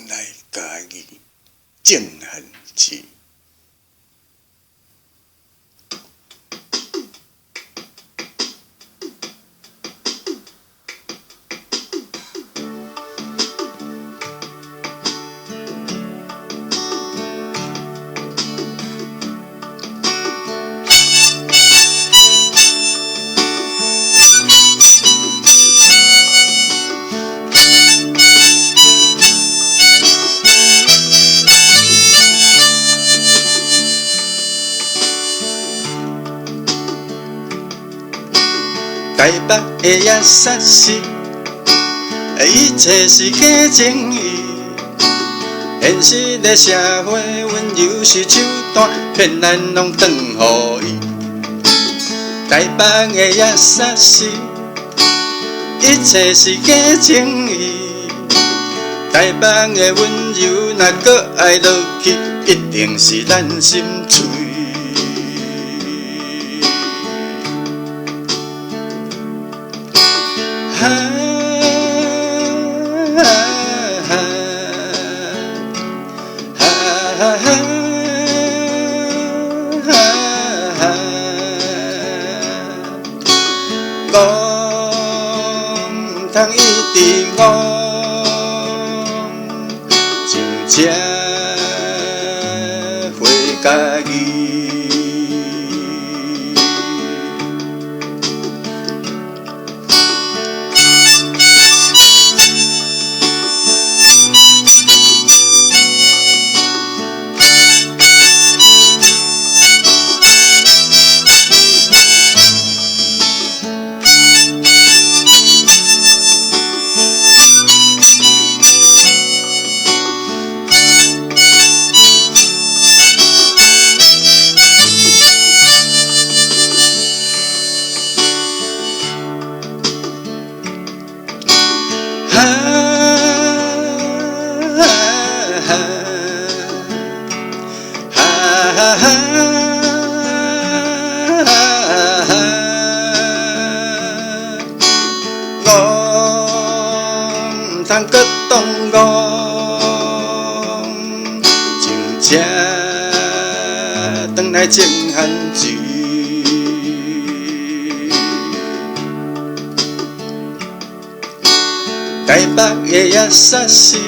来嘉義種番薯。台北的呀煞是，一切是假情意。现实的社会，温柔是手段，骗咱拢当予伊。台北的呀煞是，一切是假情意。台北的温柔，若阁爱落去，一定是咱心碎。我毋通一直戇，真正回家己。我毋通閣當戇，真正轉來種番薯。台北的呀煞是，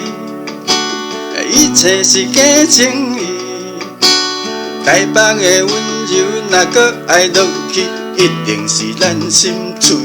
一切是假情意。台北的溫柔，若閣愛落去，一定是咱心碎。